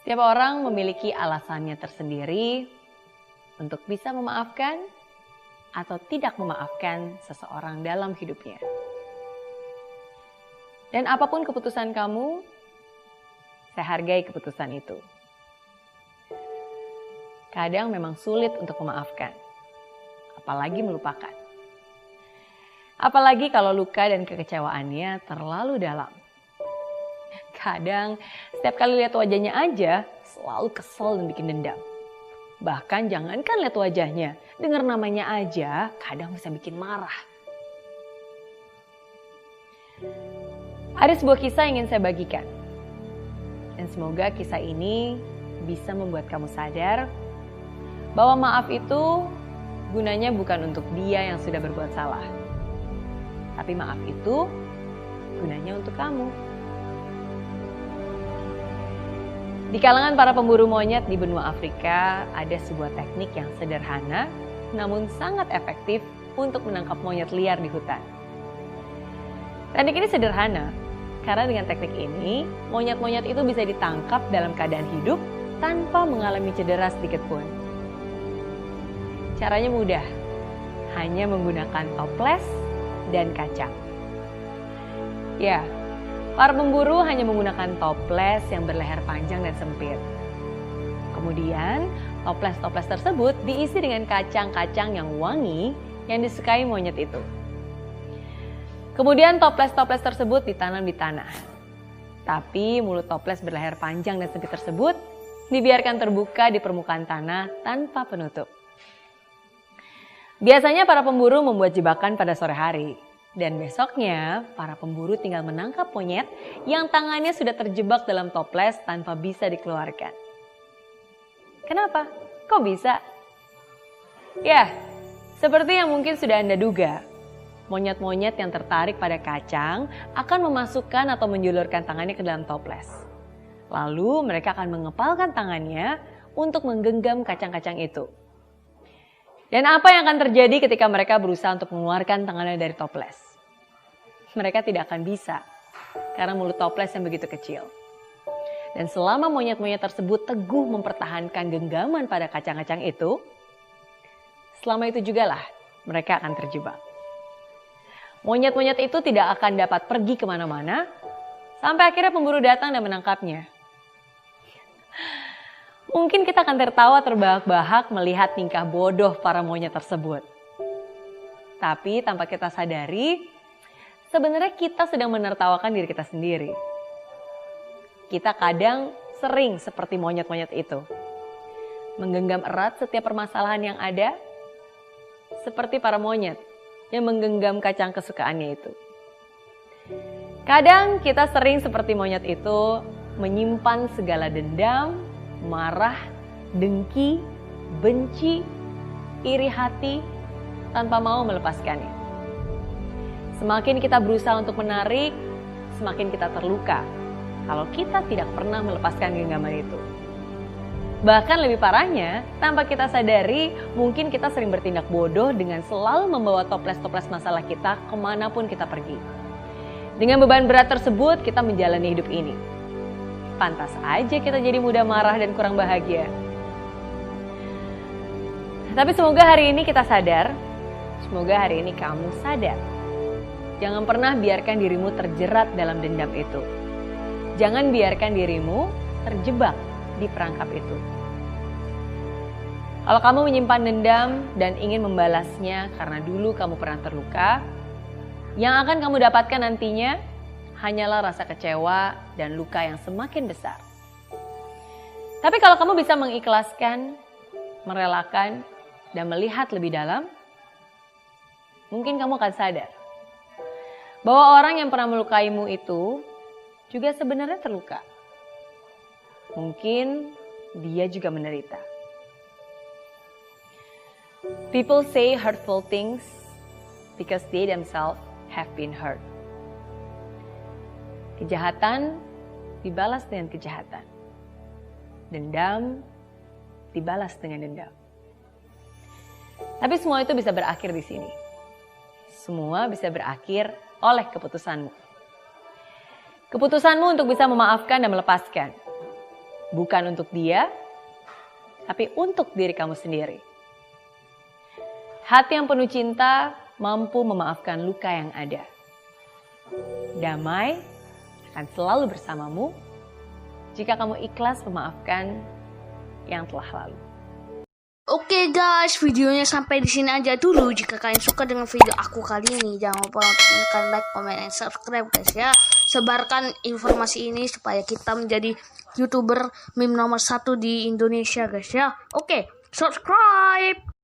Setiap orang memiliki alasannya tersendiri untuk bisa memaafkan atau tidak memaafkan seseorang dalam hidupnya. Dan apapun keputusan kamu, saya hargai keputusan itu. Kadang memang sulit untuk memaafkan, apalagi melupakan. Apalagi kalau luka dan kekecewaannya terlalu dalam. Kadang setiap kali lihat wajahnya aja selalu kesel dan bikin dendam. Bahkan jangankan lihat wajahnya, dengar namanya aja kadang bisa bikin marah. Ada sebuah kisah yang ingin saya bagikan. Dan semoga kisah ini bisa membuat kamu sadar bahwa maaf itu gunanya bukan untuk dia yang sudah berbuat salah. Tapi maaf itu gunanya untuk kamu. Di kalangan para pemburu monyet di benua Afrika, ada sebuah teknik yang sederhana namun sangat efektif untuk menangkap monyet liar di hutan. Teknik ini sederhana, karena dengan teknik ini, monyet-monyet itu bisa ditangkap dalam keadaan hidup tanpa mengalami cedera sedikit pun. Caranya mudah, hanya menggunakan toples dan kacang. Ya, para pemburu hanya menggunakan toples yang berleher panjang dan sempit. Kemudian, toples-toples tersebut diisi dengan kacang-kacang yang wangi yang disukai monyet itu. Kemudian toples-toples tersebut ditanam di tanah. Tapi mulut toples berleher panjang dan sempit tersebut dibiarkan terbuka di permukaan tanah tanpa penutup. Biasanya para pemburu membuat jebakan pada sore hari. Dan besoknya, para pemburu tinggal menangkap monyet yang tangannya sudah terjebak dalam toples tanpa bisa dikeluarkan. Kenapa? Kok bisa? Ya, seperti yang mungkin sudah Anda duga, monyet-monyet yang tertarik pada kacang akan memasukkan atau menjulurkan tangannya ke dalam toples. Lalu mereka akan mengepalkan tangannya untuk menggenggam kacang-kacang itu. Dan apa yang akan terjadi ketika mereka berusaha untuk mengeluarkan tangannya dari toples? Mereka tidak akan bisa, karena mulut toples yang begitu kecil. Dan selama monyet-monyet tersebut teguh mempertahankan genggaman pada kacang-kacang itu, selama itu jugalah mereka akan terjebak. Monyet-monyet itu tidak akan dapat pergi kemana-mana, sampai akhirnya pemburu datang dan menangkapnya. Mungkin kita akan tertawa terbahak-bahak melihat tingkah bodoh para monyet tersebut. Tapi tanpa kita sadari, sebenarnya kita sedang menertawakan diri kita sendiri. Kita kadang sering seperti monyet-monyet itu. Menggenggam erat setiap permasalahan yang ada, seperti para monyet yang menggenggam kacang kesukaannya itu. Kadang kita sering seperti monyet itu menyimpan segala dendam, marah, dengki, benci, iri hati tanpa mau melepaskannya. Semakin kita berusaha untuk menarik, semakin kita terluka kalau kita tidak pernah melepaskan genggaman itu. Bahkan lebih parahnya, tanpa kita sadari, mungkin kita sering bertindak bodoh dengan selalu membawa toples-toples masalah kita kemanapun kita pergi. Dengan beban berat tersebut, kita menjalani hidup ini. Pantas aja kita jadi mudah marah dan kurang bahagia. Tapi semoga hari ini kita sadar, semoga hari ini kamu sadar. Jangan pernah biarkan dirimu terjerat dalam dendam itu. Jangan biarkan dirimu terjebak di perangkap itu. Kalau kamu menyimpan dendam dan ingin membalasnya karena dulu kamu pernah terluka, yang akan kamu dapatkan nantinya hanyalah rasa kecewa dan luka yang semakin besar. Tapi kalau kamu bisa mengikhlaskan, merelakan, dan melihat lebih dalam, mungkin kamu akan sadar bahwa orang yang pernah melukaimu itu juga sebenarnya terluka. Mungkin dia juga menderita. People say hurtful things because they themselves have been hurt. Kejahatan dibalas dengan kejahatan. Dendam dibalas dengan dendam. Tapi semua itu bisa berakhir di sini. Semua bisa berakhir oleh keputusanmu. Keputusanmu untuk bisa memaafkan dan melepaskan. Bukan untuk dia, tapi untuk diri kamu sendiri. Hati yang penuh cinta mampu memaafkan luka yang ada. Damai akan selalu bersamamu jika kamu ikhlas memaafkan yang telah lalu. Oke guys, videonya sampai di sini aja dulu. Jika kalian suka dengan video aku kali ini, jangan lupa untuk menekan like, comment, dan subscribe guys ya. Sebarkan informasi ini supaya kita menjadi YouTuber meme nomor 1 di Indonesia guys ya. Oke, subscribe.